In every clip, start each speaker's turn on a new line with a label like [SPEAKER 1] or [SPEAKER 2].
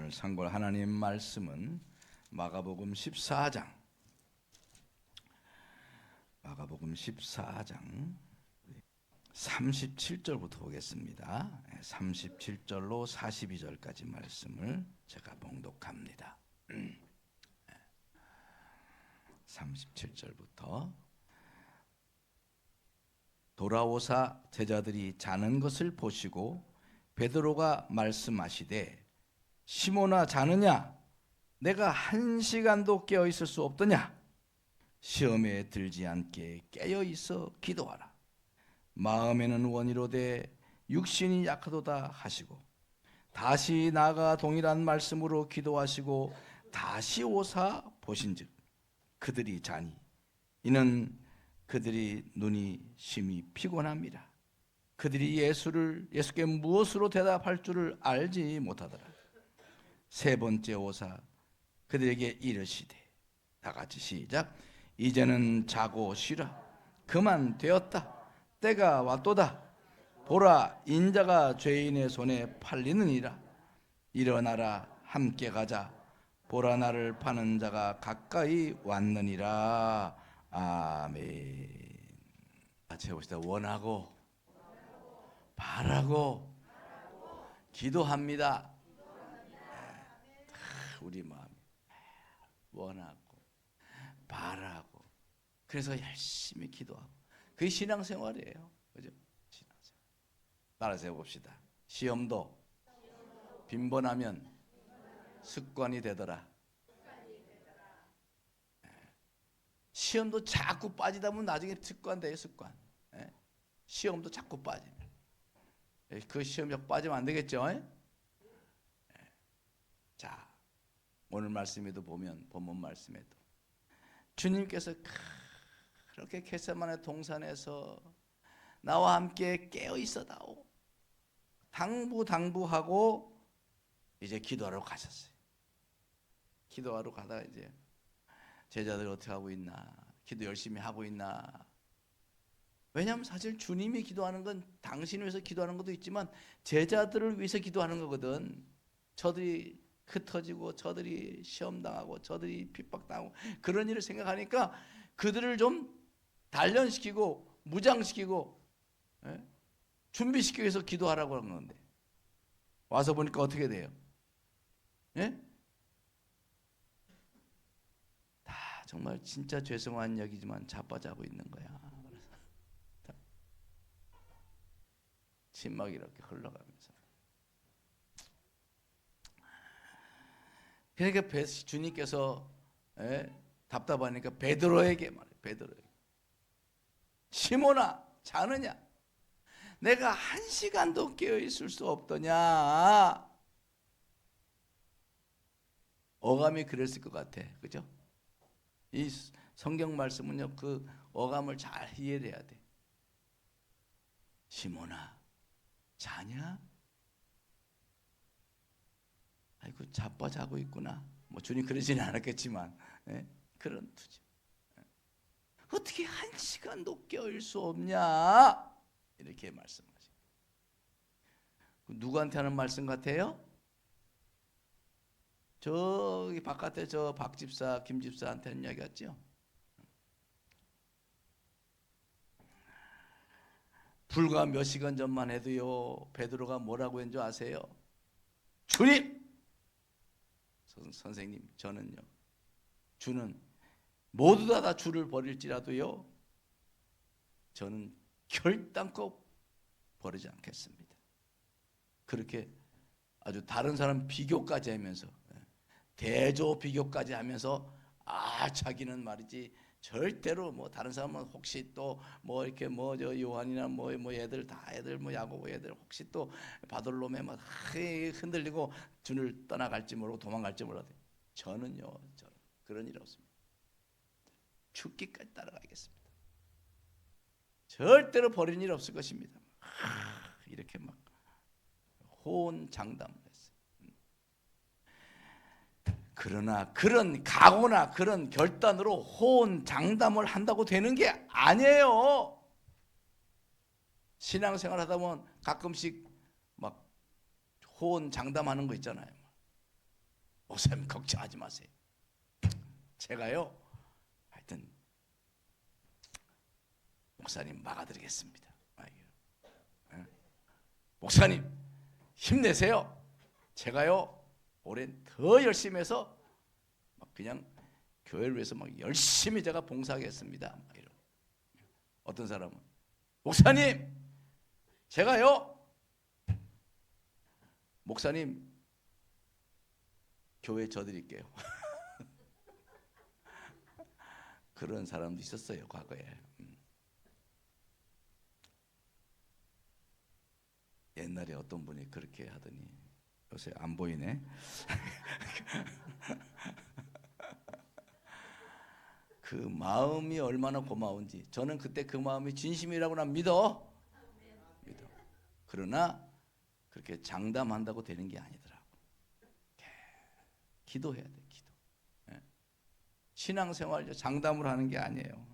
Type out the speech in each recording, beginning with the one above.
[SPEAKER 1] 오늘 상고할 하나님 말씀은 마가복음 14장 37절부터 보겠습니다. 37절로 42절까지 말씀을 제가 봉독합니다. 37절부터 돌아오사 제자들이 자는 것을 보시고 베드로가 말씀하시되 시몬아 자느냐? 내가 한 시간도 깨어 있을 수 없더냐? 시험에 들지 않게 깨어 있어 기도하라. 마음에는 원이로되 육신이 약하도다 하시고 다시 나아가 동일한 말씀으로 기도하시고 다시 오사 보신즉 그들이 자니 이는 그들이 눈이 심히 피곤합니다. 그들이 예수께 무엇으로 대답할 줄을 알지 못하더라. 세 번째 오사 그들에게 이르시되 다 같이 시작. 이제는 자고 쉬라. 그만 되었다. 때가 왔도다. 보라 인자가 죄인의 손에 팔리느니라. 일어나라 함께 가자. 보라 나를 파는 자가 가까이 왔느니라. 아멘. 같이 해봅시다. 원하고 바라고 기도합니다. 우리 마음 원하고 바라고 그래서 열심히 기도하고 그게 신앙생활이에요. 그죠? 신앙생활. 따라서 해봅시다. 시험도 빈번하면 습관이 되더라. 시험도 자꾸 빠지다 보면 나중에 습관돼요. 습관. 시험도 자꾸 빠지면 그 시험에 빠지면 안 되겠죠? 자, 오늘 말씀에도 보면 본문 말씀에도 주님께서 그렇게 겟세마네 동산에서 나와 함께 깨어 있어다오 당부하고 이제 기도하러 가셨어요. 기도하러 가다가 이제 제자들 어떻게 하고 있나, 기도 열심히 하고 있나. 왜냐하면 사실 주님이 기도하는 건 당신을 위해서 기도하는 것도 있지만 제자들을 위해서 기도하는 거거든. 저들이 흩어지고 저들이 시험당하고 저들이 핍박당하고 그런 일을 생각하니까 그들을 좀 단련시키고 무장시키고 준비시키기 위해서 기도하라고 하는 건데 와서 보니까 어떻게 돼요? 다 정말 진짜 죄송한 얘기지만 자빠자고 있는 거야. 침막이 이렇게 흘러가면서 그러니까 주님께서 답답하니까 베드로에게 말해요. 베드로에게 시몬아 자느냐? 내가 한 시간도 깨어 있을 수 없더냐? 어감이 그랬을 것 같아. 그죠? 이 성경 말씀은요 그 어감을 잘 이해해야 돼. 시몬아 자냐? 아이고 자빠 자고 있구나. 뭐 주님 그러지는 않았겠지만 그런 투지. 어떻게 한 시간도 깨어있을 수 없냐? 이렇게 말씀하십니다. 누구한테 하는 말씀 같아요? 저기 바깥에 저 박 집사, 김 집사한테 하는 이야기 같죠? 불과 몇 시간 전만 해도요 베드로가 뭐라고 했는 줄 아세요? 주님! 선생님 저는요 주는 모두 다 주를 버릴지라도요 저는 결단코 버리지 않겠습니다. 그렇게 아주 다른 사람 비교까지 하면서 대조 비교까지 하면서 자기는 말이지 절대로 뭐 다른 사람은 혹시 또 뭐 이렇게 뭐 저 요한이나 뭐 애들 다 애들 뭐 야고보 애들 혹시 또 바돌로메 막 흔들리고 주를 떠나갈지 모르고 도망갈지 몰라도 저는 그런 일 없습니다. 죽기까지 따라가겠습니다. 절대로 버리는 일 없을 것입니다. 이렇게 막 호언장담을 했어요. 그러나 그런 각오나 그런 결단으로 호언장담을 한다고 되는 게 아니에요. 신앙생활 하다 보면 가끔씩 막 호언장담하는 거 있잖아요. 목사님 걱정하지 마세요. 제가요 하여튼 목사님 막아드리겠습니다. 목사님 힘내세요. 제가요 올해 더 열심히 해서 그냥 교회를 위해서 막 열심히 제가 봉사하겠습니다. 어떤 사람은 목사님 제가요 목사님 교회 져드릴게요. 그런 사람도 있었어요 과거에. 옛날에 어떤 분이 그렇게 하더니 요새 안 보이네. 그 마음이 얼마나 고마운지 저는 그때 그 마음이 진심이라고 난 믿어. 그러나 그렇게 장담한다고 되는 게 아니더라고. 기도해야 돼. 기도. 신앙생활 장담으로 하는 게 아니에요.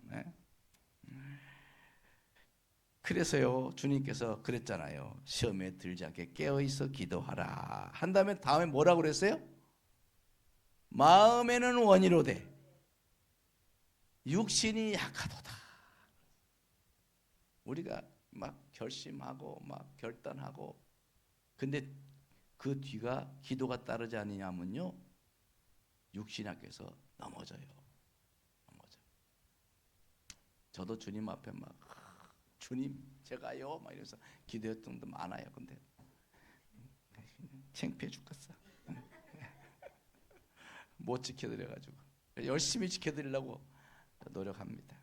[SPEAKER 1] 그래서요 주님께서 그랬잖아요. 시험에 들지 않게 깨어있어 기도하라 한 다음에 뭐라고 그랬어요? 마음에는 원이로되 육신이 약하도다. 우리가 막 결심하고 막 결단하고 근데 그 뒤가 기도가 따르지 않느냐면요 육신이 약해서 넘어져요. 저도 주님 앞에 막 주님 제가요 막 이러면서 기도했던 것도 많아요. 근데 창피해 죽겠어. 못 지켜드려가지고 열심히 지켜드리려고 노력합니다.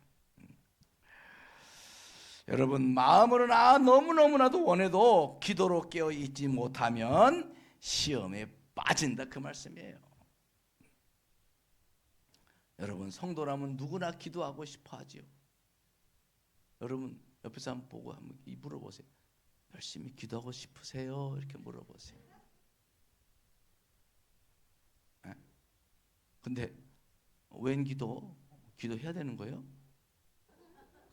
[SPEAKER 1] 여러분 마음으로나 너무너무나도 원해도 기도로 깨어있지 못하면 시험에 빠진다 그 말씀이에요. 여러분 성도라면 누구나 기도하고 싶어 하지요. 여러분 옆에서 한번 보고 한번 물어보세요. 열심히 기도하고 싶으세요? 이렇게 물어보세요. 근데 웬 기도해야 되는 거예요?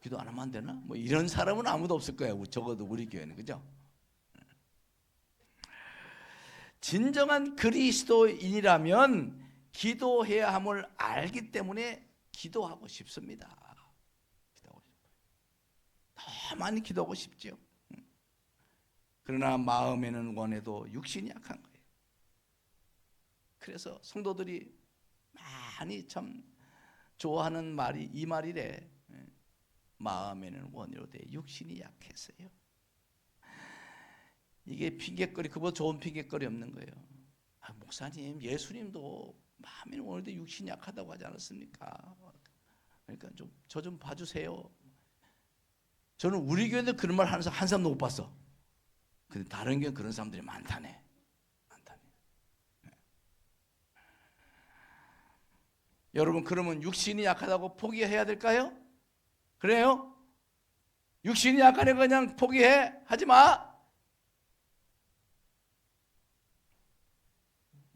[SPEAKER 1] 기도 안 하면 안 되나? 뭐 이런 사람은 아무도 없을 거예요. 적어도 우리 교회는. 그죠? 진정한 그리스도인이라면 기도해야 함을 알기 때문에 기도하고 싶습니다. 더 많이 기도하고 싶죠. 그러나 마음에는 원해도 육신이 약한 거예요. 그래서 성도들이 많이 참 좋아하는 말이 이 말이래. 마음에는 원이로되 육신이 약해서요. 이게 핑계거리, 그보다 좋은 핑계거리 없는 거예요. 목사님, 예수님도 마음에는 원이로되 육신이 약하다고 하지 않았습니까? 그러니까 저 좀 봐주세요. 저는 우리 교회도 그런 말 하는 사람 한 사람도 못 봤어. 근데 다른 교회는 그런 사람들이 많다네. 여러분 그러면 육신이 약하다고 포기해야 될까요? 그래요? 육신이 약하네 그냥 포기해? 하지 마.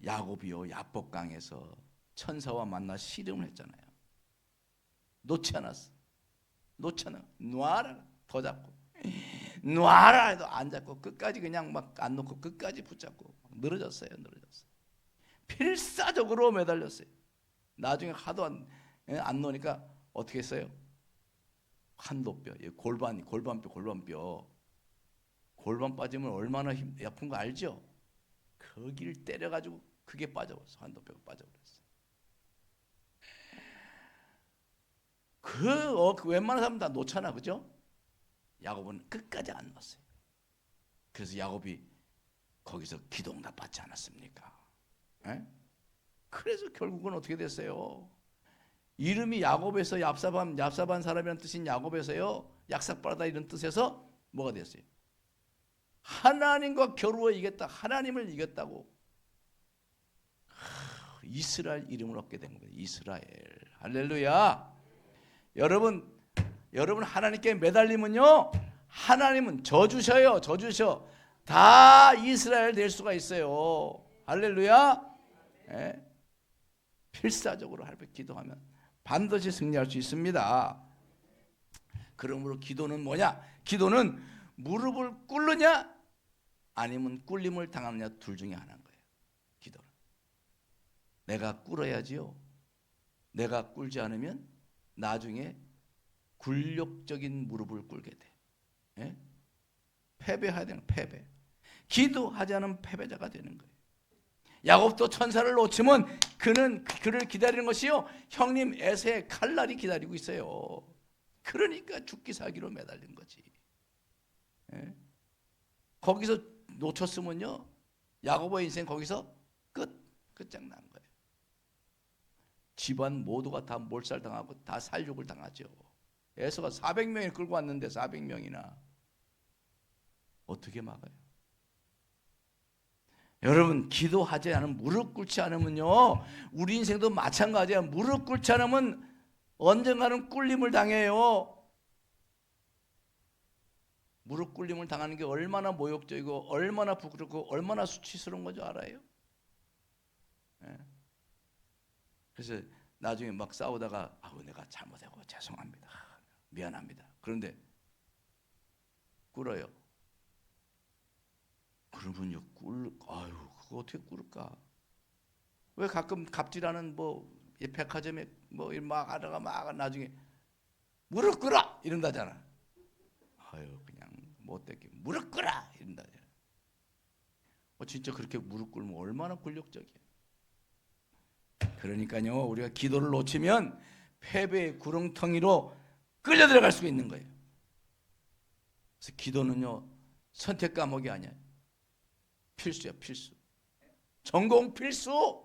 [SPEAKER 1] 야곱이요 야복강에서 천사와 만나 씨름을 했잖아요. 놓지 않았어. 놔라 더 잡고 놔라 해도 안 잡고 끝까지 그냥 막 안 놓고 끝까지 붙잡고 늘어졌어요. 필사적으로 매달렸어요. 나중에 하도 안 놓으니까 어떻게 했어요? 한도뼈, 골반뼈 골반 빠지면 얼마나 아픈 거 알죠? 거기를 때려가지고 그게 빠져버렸어. 한도뼈가 빠져버렸어. 그 웬만한 사람 다 놓잖아, 그죠? 야곱은 끝까지 안 놓았어요. 그래서 야곱이 거기서 기도응답 받지 않았습니까? 에? 그래서 결국은 어떻게 됐어요? 이름이 야곱에서 얍사반 사람이라는 뜻인 야곱에서요 약삭빠르다 이런 뜻에서 뭐가 됐어요? 하나님과 겨루어 이겼다. 하나님을 이겼다고 이스라엘 이름을 얻게 된 거예요. 이스라엘. 할렐루야. 여러분 하나님께 매달리면요 하나님은 져주셔요. 다 이스라엘 될 수가 있어요. 할렐루야. 네. 필사적으로 하나님께 기도하면 반드시 승리할 수 있습니다. 그러므로 기도는 뭐냐? 기도는 무릎을 꿇느냐 아니면 꿇림을 당하느냐 둘 중에 하나인 거예요. 기도는. 내가 꿇어야지요. 내가 꿇지 않으면 나중에 굴욕적인 무릎을 꿇게 돼. 예? 패배해야 되는 패배. 기도하지 않으면 패배자가 되는 거예요. 야곱도 천사를 놓치면 그를 기다리는 것이요, 형님 에서의 칼날이 기다리고 있어요. 그러니까 죽기 살기로 매달린 거지. 예? 거기서 놓쳤으면요, 야곱의 인생 거기서 끝장난 거예요. 집안 모두가 다 몰살당하고 다 살육을 당하죠. 에서가 400명이 끌고 왔는데 400명이나 어떻게 막아요? 여러분, 기도하지 않으면, 무릎 꿇지 않으면요, 우리 인생도 마찬가지야. 무릎 꿇지 않으면 언젠가는 꿇림을 당해요. 무릎 꿇림을 당하는 게 얼마나 모욕적이고 얼마나 부끄럽고 얼마나 수치스러운 건지 알아요? 예. 그래서 나중에 막 싸우다가 내가 잘못하고 죄송합니다, 미안합니다. 그런데 꿇어요. 그러면요, 그거 어떻게 꿇을까? 왜 가끔 갑질하는 백화점에 막 하다가 막 나중에 무릎 꿇어 이런다잖아. 그냥 못되게 무릎 꿇어 이런다잖아. 진짜 그렇게 무릎 꿇으면 얼마나 굴욕적이야. 그러니까요, 우리가 기도를 놓치면 패배의 구렁텅이로 끌려 들어갈 수가 있는 거예요. 그래서 기도는요, 선택 과목이 아니야. 필수야, 필수. 전공 필수.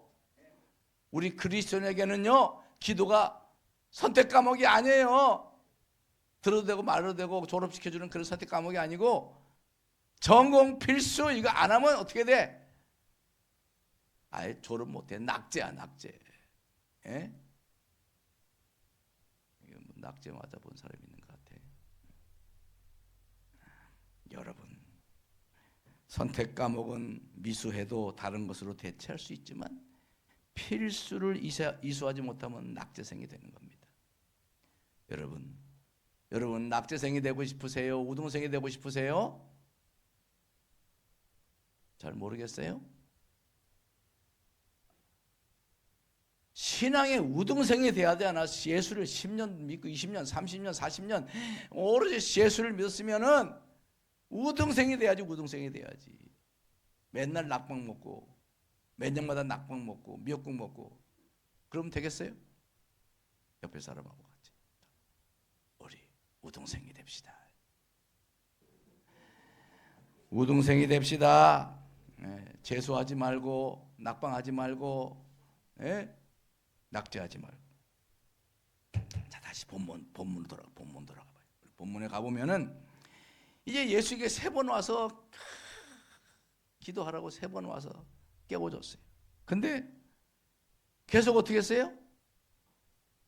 [SPEAKER 1] 우리 그리스도인에게는요, 기도가 선택 과목이 아니에요. 들어도 되고 말아도 되고 졸업시켜주는 그런 선택 과목이 아니고 전공 필수. 이거 안 하면 어떻게 돼? 아예 졸업 못해. 낙제야, 낙제. 예? 낙제 맞아본 사람이 있는 것 같아. 여러분, 선택 과목은 미수해도 다른 것으로 대체할 수 있지만 필수를 이수하지 못하면 낙제생이 되는 겁니다. 여러분 낙제생이 되고 싶으세요? 우등생이 되고 싶으세요? 잘 모르겠어요? 신앙의 우등생이 돼야 되나? 예수를 10년 믿고 20년, 30년, 40년 오로지 예수를 믿었으면은 우등생이 돼야지. 우등생이 돼야지. 맨날 낙방 먹고 몇 년마다 낙방 먹고 미역국 먹고 그러면 되겠어요? 옆에 사람하고 같이 우리 우등생이 됩시다. 우등생이 됩시다. 재수하지 말고 낙방하지 말고 낙제하지 말고. 자, 다시 본문으로 돌아가 봐요. 본문에 가보면은 이제 예수에게 3번 와서 기도하라고 3번 와서 깨워줬어요. 근데 계속 어떻게 했어요?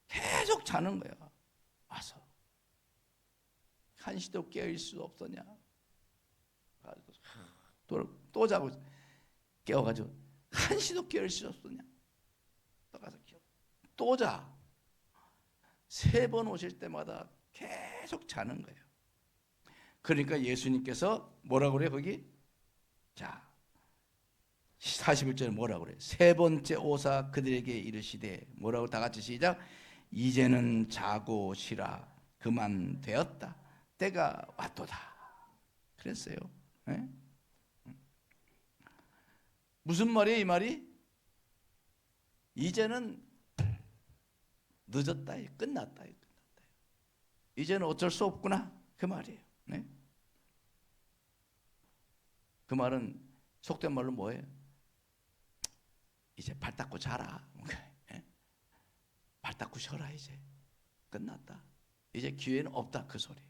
[SPEAKER 1] 계속 자는 거야. 와서 한시도 깨어있을 수 없더냐. 또 자고 깨워가지고 한시도 깨어있을 수 없더냐. 또 가서 또 자. 3번 오실 때마다 계속 자는 거예요. 그러니까 예수님께서 뭐라고 그래요 거기? 자, 41절에 뭐라고 그래요? 3번째 오사 그들에게 이르시되 뭐라고? 다 같이 시작. 이제는 자고 쉬라. 그만 되었다. 때가 왔도다. 그랬어요. 네? 무슨 말이에요 이 말이? 이제는 늦었다. 끝났다. 이제는 어쩔 수 없구나. 그 말이에요. 네? 그 말은 속된 말로 뭐예요? 이제 발 닦고 자라. 발 닦고 쉬어라. 이제 끝났다. 이제 기회는 없다. 그 소리예요.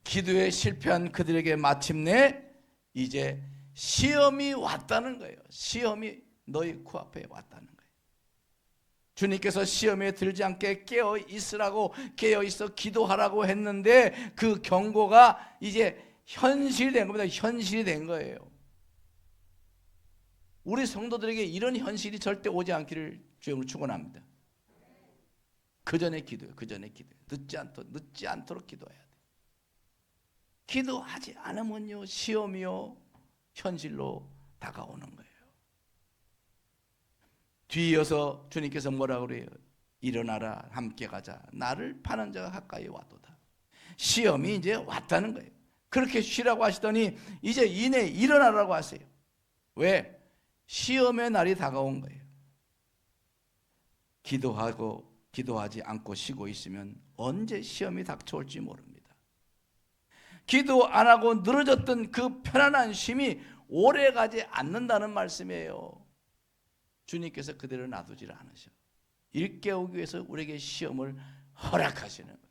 [SPEAKER 1] 기도에 실패한 그들에게 마침내 이제 시험이 왔다는 거예요. 시험이 너희 코앞에 왔다는 거예요. 주님께서 시험에 들지 않게 깨어 있으라고, 깨어 있어 기도하라고 했는데 그 경고가 이제 현실이 된 겁니다. 현실이 된 거예요. 우리 성도들에게 이런 현실이 절대 오지 않기를 주님으로 축원합니다. 그 전에 기도해요. 그 전에 기도해요. 늦지 않도록 기도해야 돼요. 기도하지 않으면요 시험이요 현실로 다가오는 거예요. 뒤이어서 주님께서 뭐라 그래요? 일어나라, 함께 가자. 나를 파는 자가 가까이 와도다. 시험이 이제 왔다는 거예요. 그렇게 쉬라고 하시더니 이제 이내 일어나라고 하세요. 왜? 시험의 날이 다가온 거예요. 기도하지 않고 쉬고 있으면 언제 시험이 닥쳐올지 모릅니다. 기도 안 하고 늘어졌던 그 편안한 쉼이 오래 가지 않는다는 말씀이에요. 주님께서 그대로 놔두질 않으셔. 일깨우기 위해서 우리에게 시험을 허락하시는 거예요.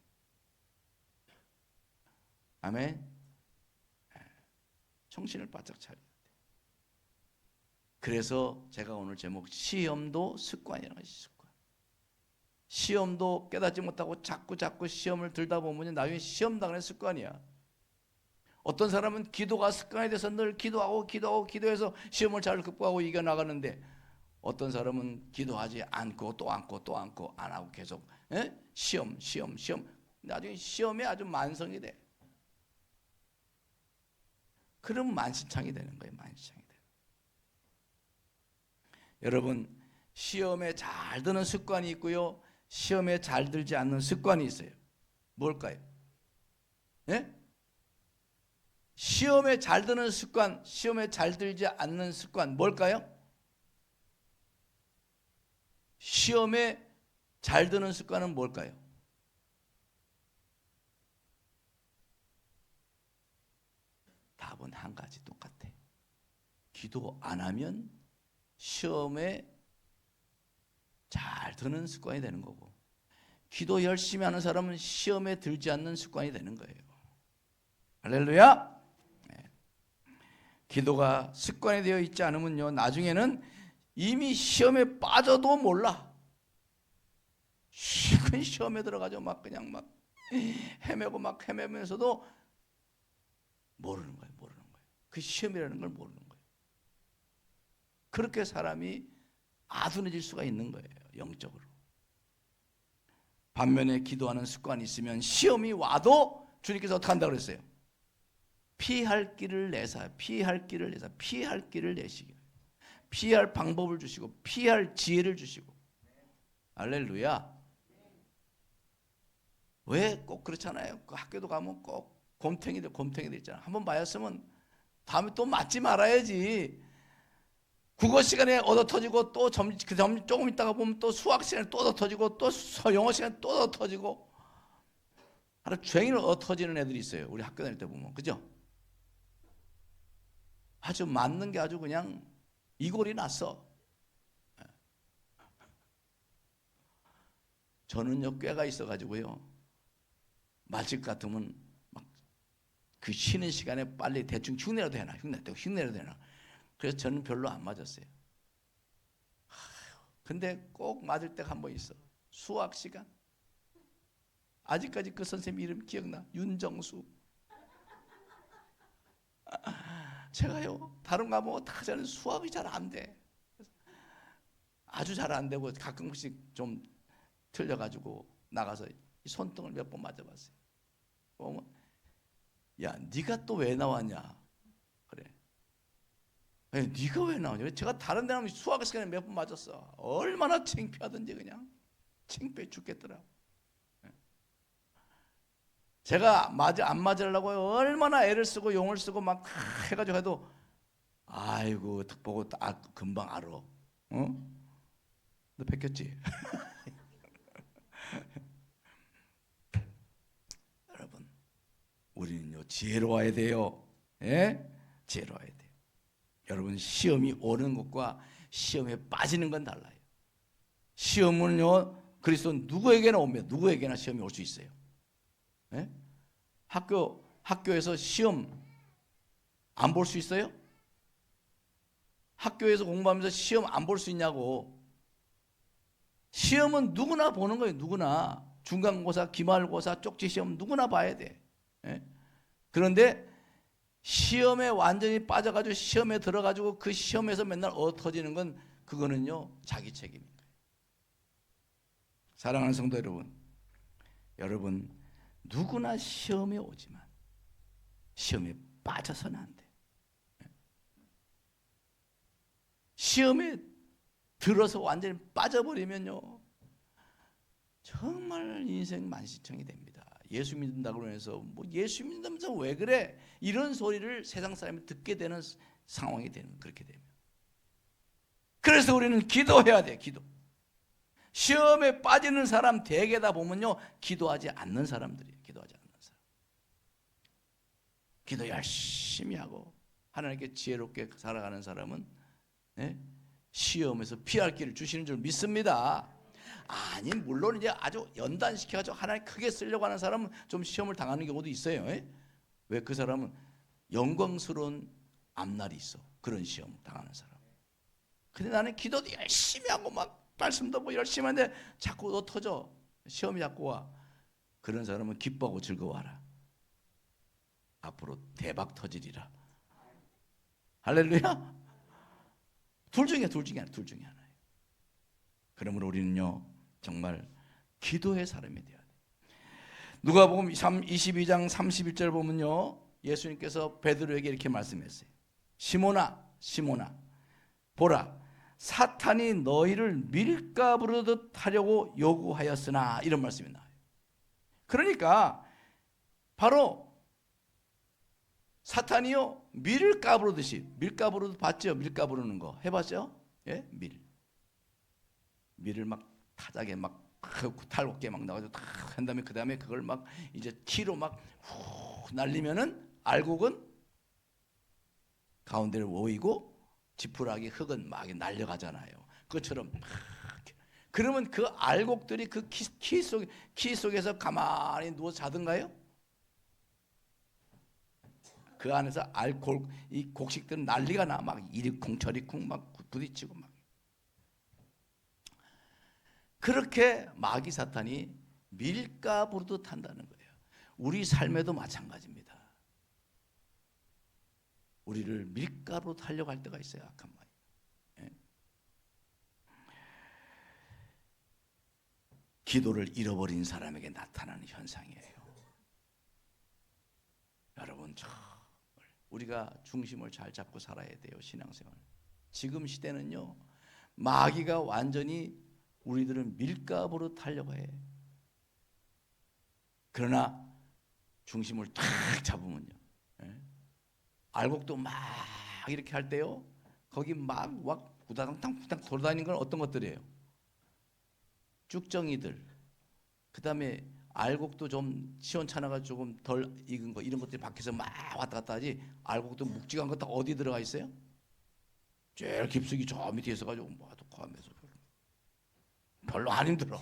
[SPEAKER 1] 아멘. 정신을 바짝 차려야 돼. 그래서 제가 오늘 제목 시험도 습관이라는 것이 습관. 시험도 깨닫지 못하고 자꾸 시험을 들다 보면 나중에 시험 당하는 습관이야. 어떤 사람은 기도가 습관이 돼서 늘 기도해서 시험을 잘 극복하고 이겨나가는데, 어떤 사람은 기도하지 않고 또 않고 안 하고 계속 시험 나중에 시험에 아주 만성이 돼. 그럼 만신창이 되는 거예요. 만신창이 돼요. 여러분, 시험에 잘 드는 습관이 있고요, 시험에 잘 들지 않는 습관이 있어요. 뭘까요? 예? 시험에 잘 드는 습관, 시험에 잘 들지 않는 습관 뭘까요? 시험에 잘 드는 습관은 뭘까요? 답은 한 가지 똑같아. 기도 안 하면 시험에 잘 드는 습관이 되는 거고, 기도 열심히 하는 사람은 시험에 들지 않는 습관이 되는 거예요. 할렐루야. 네. 기도가 습관이 되어 있지 않으면요, 나중에는 이미 시험에 빠져도 몰라. 시험에 들어가죠. 그냥 헤매면서도 모르는 거예요. 그 시험이라는 걸 모르는 거예요. 그렇게 사람이 아둔해질 수가 있는 거예요. 영적으로. 반면에 기도하는 습관이 있으면 시험이 와도 주님께서 어떻게 한다고 그랬어요? 피할 길을 내시기, 피할 방법을 주시고 피할 지혜를 주시고. 할렐루야. 왜 꼭 그렇잖아요. 그 학교도 가면 꼭 곰탱이들 있잖아. 한번 맞았으면 다음에 또 맞지 말아야지. 국어 시간에 얻어 터지고 또 조금 있다가 보면 또 수학 시간에 또 얻어 터지고 또 영어 시간에 또 얻어 터지고 하루 종일 얻어 터지는 애들이 있어요. 우리 학교 다닐 때 보면. 그죠? 아주 맞는 게 아주 그냥 이골이 났어. 저는요, 꾀가 있어가지고요, 맞을 것 같으면 막 그 쉬는 시간에 빨리 대충 흉내라도 되나. 그래서 저는 별로 안 맞았어요. 근데 꼭 맞을 때가 한 번 있어. 수학 시간. 아직까지 그 선생님 이름 기억나. 윤정수. 제가요, 다른 과목 다 하자는 수학이 잘 안 돼. 아주 잘 안 되고 가끔씩 좀 틀려가지고 나가서 손등을 몇 번 맞아봤어요. 보면, 야, 네가 또 왜 나왔냐? 그래. 아니, 네가 왜 나오냐? 제가 다른 데 하면 수학 시간에 몇 번 맞았어. 얼마나 창피하던지 그냥 창피해 죽겠더라. 제가 안 맞으려고 얼마나 애를 쓰고 용을 쓰고 막 해가지고 해도, 아이고, 딱 보고 금방 알아. 어? 너 뺏겼지? 여러분, 우리는요, 지혜로워야 돼요. 예? 지혜로워야 돼요. 여러분, 시험이 오는 것과 시험에 빠지는 건 달라요. 시험은요, 그리스도 누구에게나 오면 누구에게나 시험이 올 수 있어요. 예? 학교에서 시험 안 볼 수 있어요? 학교에서 공부하면서 시험 안 볼 수 있냐고. 시험은 누구나 보는 거예요. 누구나. 중간고사, 기말고사, 쪽지 시험 누구나 봐야 돼. 예? 그런데 시험에 완전히 빠져가지고 시험에 들어가지고 그 시험에서 맨날 터지는 건, 그거는요, 자기 책임입니다. 사랑하는 성도 여러분, 누구나 시험에 오지만 시험에 빠져서는 안 돼. 시험에 들어서 완전히 빠져버리면요 정말 인생 만시창이 됩니다. 예수 믿는다고 해서 뭐 예수 믿는다면서 왜 그래? 이런 소리를 세상 사람이 듣게 되는 상황이 되는 그렇게 되면. 그래서 우리는 기도해야 돼. 기도. 시험에 빠지는 사람 대개다 보면요 기도하지 않는 사람들이에요. 기도하지 않는 사람. 기도 열심히 하고 하나님께 지혜롭게 살아가는 사람은 시험에서 피할 길을 주시는 줄 믿습니다. 아니 물론 이제 아주 연단시켜가지고 하나님 크게 쓰려고 하는 사람은 좀 시험을 당하는 경우도 있어요. 왜? 그 사람은 영광스러운 앞날이 있어. 그런 시험 당하는 사람. 근데 나는 기도도 열심히 하고 막 말씀도 뭐 열심히 하는데 자꾸 너 터져. 시험이 자꾸 와. 그런 사람은 기뻐하고 즐거워하라. 앞으로 대박 터지리라. 할렐루야. 둘 중에 하나예요. 그러므로 우리는요 정말 기도의 사람이 되어야 돼요. 누가복음 22장 31절 보면요 예수님께서 베드로에게 이렇게 말씀했어요. 시몬아 시몬아 보라 사탄이 너희를 밀가부르듯 하려고 요구하였으나 이런 말씀이 나와요. 그러니까 바로 사탄이요 밀가부르듯이 밀가부르듯 봤죠? 밀가부르는 거 해봤죠? 예? 밀을 막 타작에 막 탈곡게 막 나가지고 탁 한 다음에 그 다음에 그걸 막 이제 키로 막 후 날리면은 알곡은 가운데를 모이고 지푸라기 흙은 막 날려가잖아요. 그것처럼 막 그러면 그 알곡들이 그 키 속에서 가만히 누워 자든가요? 그 안에서 이 곡식들은 난리가 나 막 이리쿵 저리쿵 막 부딪히고 막 그렇게 마귀 사탄이 밀가부르듯 한다는 거예요. 우리 삶에도 마찬가지입니다. 우리를 밀가부르듯 하려고 할 때가 있어요. 악한 마귀. 예? 기도를 잃어버린 사람에게 나타나는 현상이에요. 여러분 우리가 중심을 잘 잡고 살아야 돼요. 신앙생활. 지금 시대는요 마귀가 완전히 우리들을 밀가부르듯 하려고 해. 그러나 중심을 탁 잡으면요 알곡도 막 이렇게 할 때요 거기 막 후다닥 돌아다니는 건 어떤 것들이에요? 쭉정이들. 그 다음에 알곡도 좀 시원찮아가 조금 덜 익은 거 이런 것들이 밖에서 막 왔다 갔다 하지. 알곡도 묵직한 거 다 어디 들어가 있어요? 제일 깊숙이 저 밑에 있어가지고 하면서 별로 안 힘들어.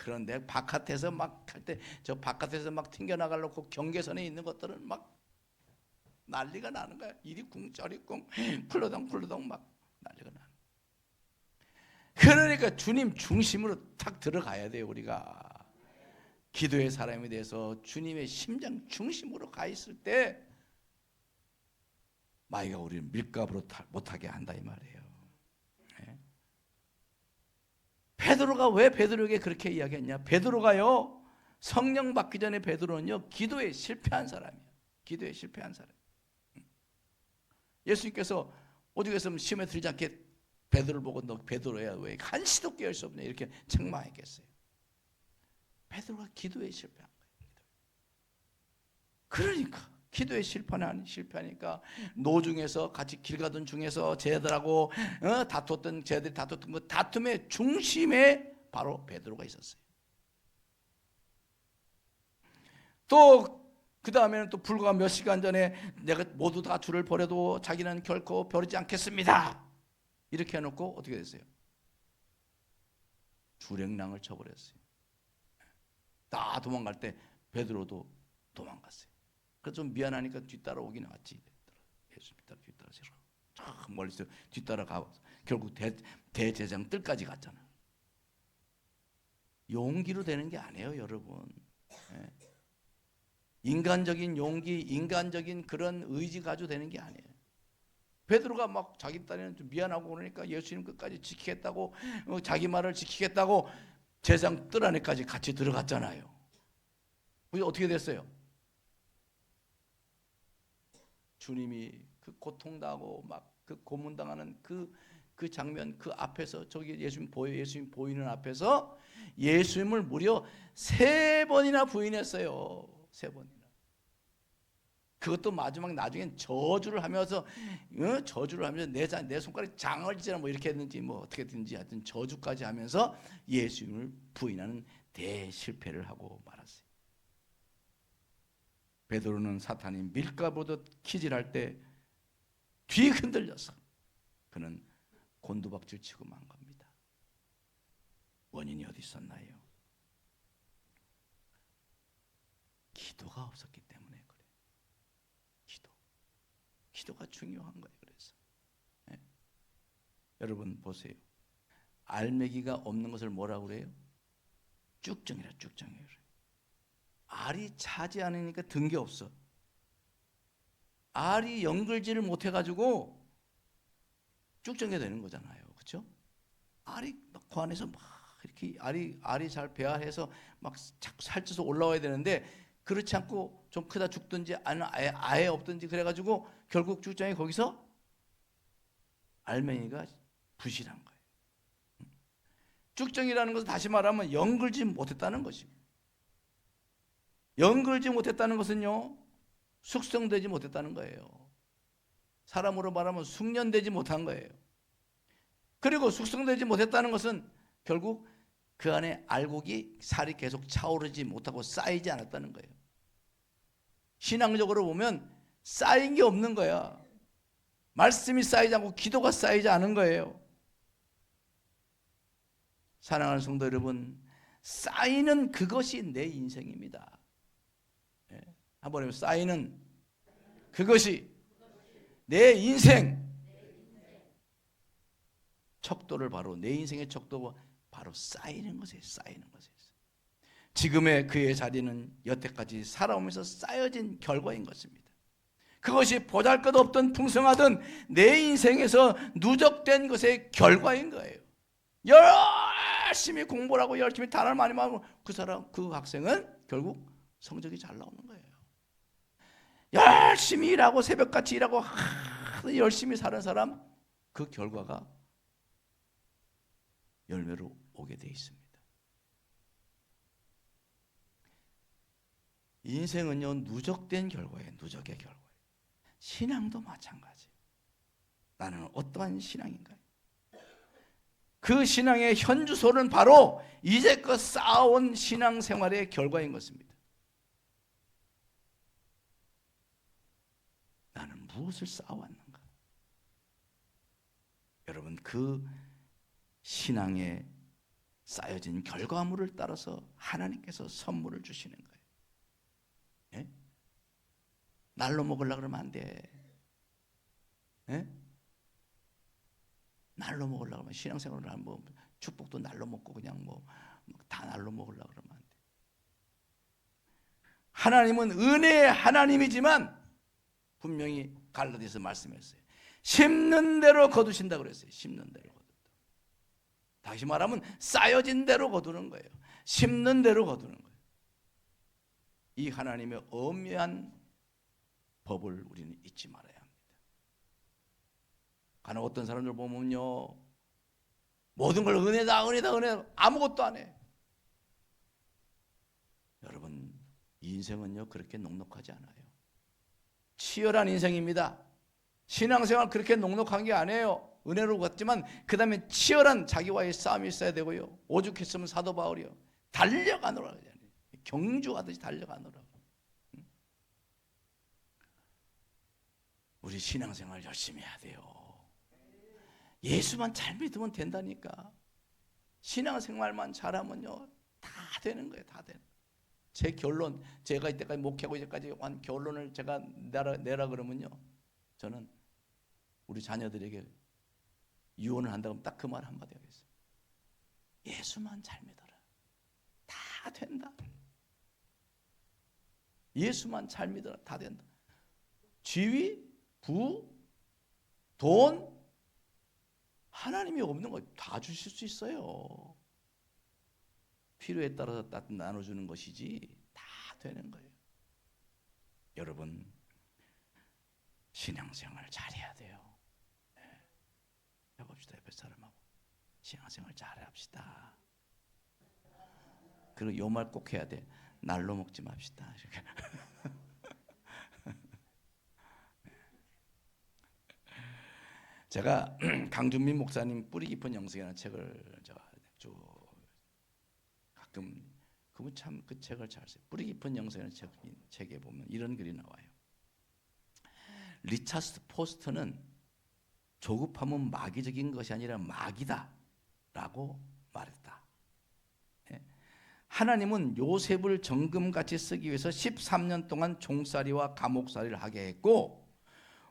[SPEAKER 1] 그런데 바깥에서 막 할 때 저 바깥에서 막 튕겨나가려고 경계선에 있는 것들은 막 난리가 나는 거야. 이리쿵 저리쿵 굴러덩 막 난리가 나는. 그러니까 주님 중심으로 탁 들어가야 돼요. 우리가 기도의 사람에 대해서 주님의 심장 중심으로 가 있을 때 마귀가 우리를 밀가부로 못하게 한다 이 말이에요. 네? 베드로가 왜 베드로에게 그렇게 이야기했냐? 베드로가요 성령 받기 전에 베드로는요 기도에 실패한 사람이에요. 기도에 실패한 사람. 예수님께서 오죽했으면 시험에 들지 않게 베드로를 보고 너 베드로야 왜 한시도 깨울 수 없냐 이렇게 책망했겠어요. 베드로가 기도에 실패한 거예요. 그러니까 기도에 실패하니까 노중에서 같이 길 가던 중에서 쟤들하고 다퉜던 쟤들이 다퉜던 그 다툼의 중심에 바로 베드로가 있었어요. 또 그 다음에는 또 불과 몇 시간 전에 내가 모두 다 주를 버려도 자기는 결코 버리지 않겠습니다. 이렇게 해놓고 어떻게 됐어요? 주랭랑을 쳐버렸어요. 다 도망갈 때 베드로도 도망갔어요. 그래서 좀 미안하니까 뒤따라오긴 왔지. 예수님 뒤따라서 저 멀리서 뒤따라가 결국 대제사장 뜰까지 갔잖아. 용기로 되는 게 아니에요, 여러분. 인간적인 용기, 인간적인 그런 의지 가지고 되는 게 아니에요. 베드로가 막 자기 딴에는 좀 미안하고 그러니까 예수님 끝까지 지키겠다고 자기 말을 지키겠다고 제사장 뜰 안에까지 같이 들어갔잖아요. 그게 어떻게 됐어요? 주님이 그 고통당하고 막 그 고문당하는 그 그 장면, 그 앞에서 저기 예수님 보이는 앞에서 예수님을 무려 3번이나 부인했어요. 3번이나. 그것도 마지막 나중엔 저주를 하면서 내 손가락에 장을 지라 뭐 이렇게 했는지 뭐 어떻게 했든지 하여튼 저주까지 하면서 예수님을 부인하는 대실패를 하고 말았어요. 베드로는 사탄이 밀가부르듯 키질할 때 뒤 흔들려서 그는 곤두박질 치고 만 겁니다. 원인이 어디 있었나요? 기도가 없었기 때문에 그래요. 기도가 중요한 거예요. 그래서 여러분 보세요. 알매기가 없는 것을 뭐라고 그래요? 쭉정이라. 알이 차지 않으니까 든 게 없어. 알이 연결지를 못해가지고 쭉정이 되는 거잖아요. 그렇죠? 알이 막 그 안에서 막 이렇게 알이 잘 배합해서 막 자꾸 살쪄서 올라와야 되는데 그렇지 않고 좀 크다 죽든지 아니면 아예 없든지 그래가지고 결국 쭉정이 거기서 알맹이가 부실한 거예요. 쭉정이라는 것은 다시 말하면 연결지 못했다는 것이고, 연결지 못했다는 것은요 숙성되지 못했다는 거예요. 사람으로 말하면 숙련되지 못한 거예요. 그리고 숙성되지 못했다는 것은 결국 그 안에 알곡이 살이 계속 차오르지 못하고 쌓이지 않았다는 거예요. 신앙적으로 보면 쌓인 게 없는 거야. 말씀이 쌓이지 않고 기도가 쌓이지 않은 거예요. 사랑하는 성도 여러분, 쌓이는 그것이 내 인생입니다. 한번 해보세요. 쌓이는 그것이 내 인생. 척도를 바로 내 인생의 척도가 바로 쌓이는 것이에요. 쌓이는 것이에요. 지금의 그의 자리는 여태까지 살아오면서 쌓여진 결과인 것입니다. 그것이 보잘것없던 풍성하던 내 인생에서 누적된 것의 결과인 거예요. 열심히 공부를 하고 열심히 단어를 많이 하고 그 학생은 결국 성적이 잘 나오는 거예요. 열심히 일하고 새벽같이 일하고 열심히 사는 사람, 그 결과가 열매로 오게 돼 있습니다. 인생은요 누적된 결과예요. 누적의 결과예요. 신앙도 마찬가지예요. 나는 어떠한 신앙인가요? 그 신앙의 현주소는 바로 이제껏 쌓아온 신앙생활의 결과인 것입니다. 나는 무엇을 쌓아왔는가? 여러분, 그 신앙에 쌓여진 결과물을 따라서 하나님께서 선물을 주시는 거예요. 예? 날로 먹으려고 그러면 안 돼. 예? 날로 먹으려고 하면 신앙생활을 뭐 축복도 날로 먹고 그냥 뭐 다 날로 먹으려고 그러면 안 돼. 하나님은 은혜의 하나님이지만 분명히 갈라디아서 말씀했어요. 심는 대로 거두신다고 그랬어요. 심는 대로 거둔다. 다시 말하면 쌓여진 대로 거두는 거예요. 심는 대로 거두는 거예요. 이 하나님의 엄밀한 법을 우리는 잊지 말아야 합니다. 간혹 어떤 사람들 보면요, 모든 걸 은혜다 아무것도 안 해. 여러분, 인생은요 그렇게 넉넉하지 않아요. 치열한 인생입니다. 신앙생활 그렇게 넉넉한 게 아니에요. 은혜로 갔지만 그 다음에 치열한 자기와의 싸움이 있어야 되고요. 오죽했으면 사도 바울이요 달려가노라, 경주하듯이 달려가노라. 우리 신앙생활 열심히 해야 돼요. 예수만 잘 믿으면 된다니까. 신앙생활만 잘하면요 다 되는 거예요. 다 되는 거예요. 제 결론, 제가 이때까지 목회하고 이제까지 한 결론을 제가 내라 그러면요, 저는 우리 자녀들에게 유언을 한다면 딱 그 말 한마디 하겠어요. 예수만 잘 믿어라. 다 된다. 예수만 잘 믿어라. 다 된다. 지위, 부, 돈, 하나님이 없는 거 다 주실 수 있어요. 필요에 따라서 딱 나눠주는 것이지 다 되는 거예요. 여러분, 신앙생활 잘해야 돼요. 해봅시다. 옆에 사람하고 신앙생활 잘합시다. 그리고 요 말 꼭 해야 돼. 날로 먹지 맙시다. 제가 강준민 목사님 뿌리 깊은 영성이라는 책을 쭉 가끔 그분 참 그 책을 잘 써요. 뿌리 깊은 영성이라는 책에 보면 이런 글이 나와요. 리차드 포스터는 조급함은 마귀적인 것이 아니라 마귀다 라고 말했다. 하나님은 요셉을 정금같이 쓰기 위해서 13년 동안 종살이와 감옥살이를 하게 했고,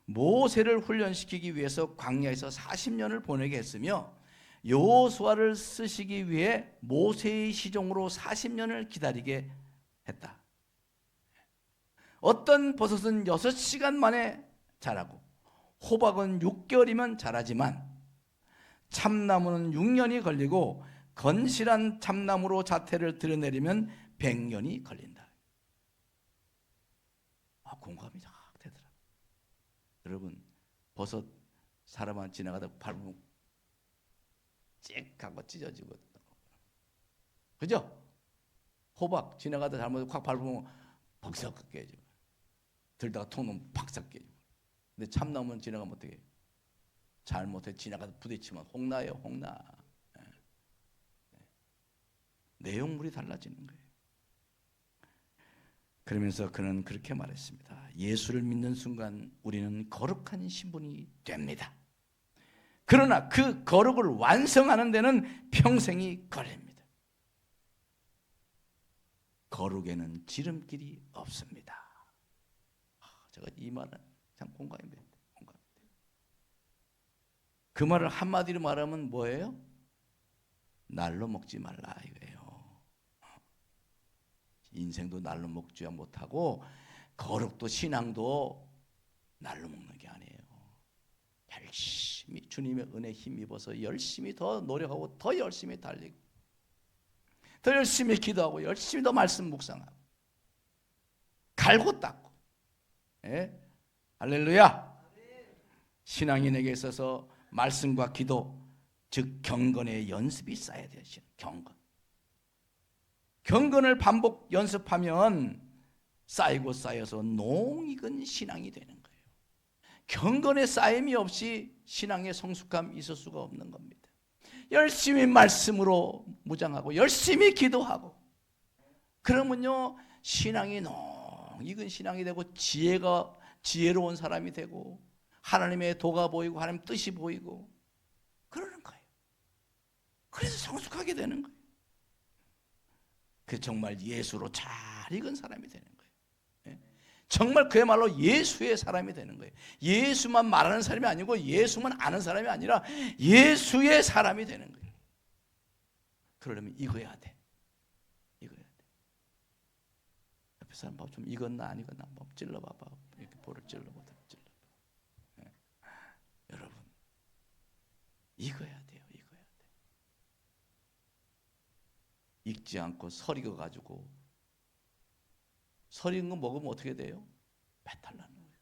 [SPEAKER 1] 모세를 훈련시키기 위해서 광야에서 40년을 보내게 했으며, 여호수아를 쓰시기 위해 모세의 시종으로 40년을 기다리게 했다. 어떤 버섯은 6시간 만에 자라고 호박은 6개월이면 자라지만 참나무는 6년이 걸리고 건실한 참나무로 자태를 드러내려면 100년이 걸린다. 공감이 쫙 되더라. 여러분, 버섯 사람만 지나가다 밟으면 찍 하고 찢어지고, 그죠? 호박 지나가다 잘못 확 밟으면 벅석 깨지고, 들다가 통 놓으면 팍싹 깨지고. 근데 참나무는 지나가면 어떻게 해요? 잘못해 지나가다 부딪히면 홍나예요, 홍나. 내용물이 달라지는 거예요. 그러면서 그는 그렇게 말했습니다. 예수를 믿는 순간 우리는 거룩한 신분이 됩니다. 그러나 그 거룩을 완성하는 데는 평생이 걸립니다. 거룩에는 지름길이 없습니다. 제가 이 말은 참 공감이 돼요. 그 말을 한마디로 말하면 뭐예요? 날로 먹지 말라 이거예요. 인생도 날로 먹지 못하고 거룩도 신앙도 날로 먹는 게 아니에요. 열심히 주님의 은혜 힘입어서 열심히 더 노력하고 더 열심히 달리고 더 열심히 기도하고 열심히 더 말씀 묵상하고 갈고 닦고. 할렐루야. 신앙인에게 있어서 말씀과 기도, 즉 경건의 연습이 쌓여야 돼요. 경건을 반복 연습하면 쌓이고 쌓여서 농익은 신앙이 되는 거예요. 경건의 쌓임이 없이 신앙의 성숙함이 있을 수가 없는 겁니다. 열심히 말씀으로 무장하고 열심히 기도하고 그러면요 신앙이 농익은 신앙이 되고 지혜로운 사람이 되고 하나님의 도가 보이고 하나님 뜻이 보이고 그러는 거예요. 그래서 성숙하게 되는 거예요. 그 정말 예수로 잘 익은 사람이 되는 거예요. 정말 그야말로 예수의 사람이 되는 거예요. 예수만 말하는 사람이 아니고 예수만 아는 사람이 아니라 예수의 사람이 되는 거예요. 그러려면 익어야 돼. 익어야 돼. 옆에 사람 봐, 좀 익었나 안 익었나 한번 찔러봐봐. 이렇게 볼을 찔러봐. 여러분, 익어야 돼요. 익어야 돼. 익지 않고 설익어 가지고 설익은 거 먹으면 어떻게 돼요? 배탈 나는 거예요.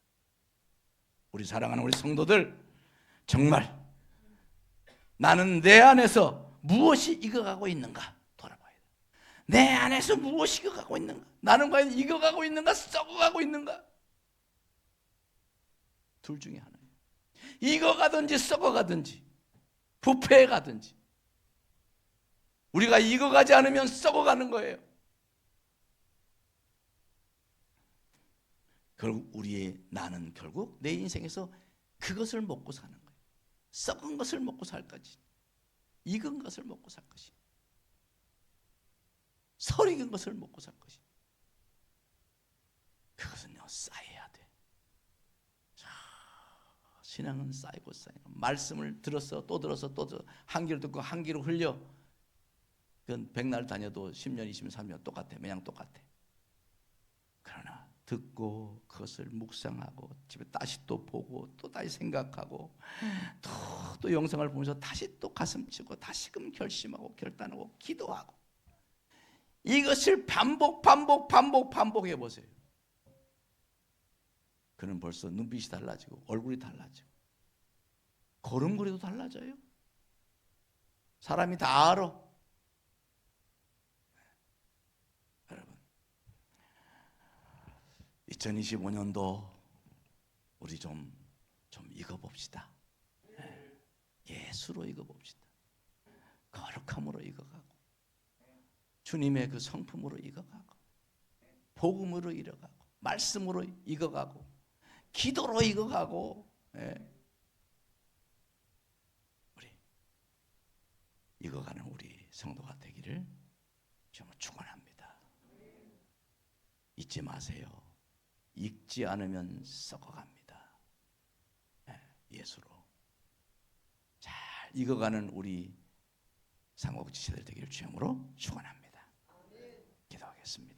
[SPEAKER 1] 우리 사랑하는 우리 성도들, 정말 나는 내 안에서 무엇이 익어가고 있는가 돌아봐야 돼. 내 안에서 무엇이 익어가고 있는가? 나는 과연 익어가고 있는가 썩어가고 있는가? 둘 중에 하나예요. 익어가든지 썩어가든지 부패해가든지. 우리가 익어가지 않으면 썩어가는 거예요. 결국 나는 결국 내 인생에서 그것을 먹고 사는 거예요. 썩은 것을 먹고 살 것이, 익은 것을 먹고 살 것이, 설익은 것을 먹고 살 것이. 그것은요 쌓여야 돼. 신앙은 쌓이고 쌓이고 말씀을 들어서 또 들어서 또 들어 한 귀로 듣고 한 귀로 흘려. 그건 백날 다녀도 10년 20년 30년 똑같아. 그냥 똑같아. 그러나 듣고 그것을 묵상하고 집에 다시 또 보고 또 다시 생각하고 또 영상을 보면서 다시 또 가슴치고 다시금 결심하고 결단하고 기도하고 이것을 반복해 보세요. 그는 벌써 눈빛이 달라지고 얼굴이 달라지고 걸음걸이도 달라져요. 사람이 다 알아. 여러분, 2025년도 우리 좀 익어봅시다. 예수로 익어봅시다. 거룩함으로 익어가고, 주님의 그 성품으로 익어가고, 복음으로 익어가고, 말씀으로 익어가고, 기도로 익어가고, 우리 익어가는 우리 성도가 되기를 정말 축원합니다. 잊지 마세요. 익지 않으면 썩어갑니다. 예수로 잘 익어가는 우리 상호지체들 되기를 주님으로 축원합니다. 기도하겠습니다.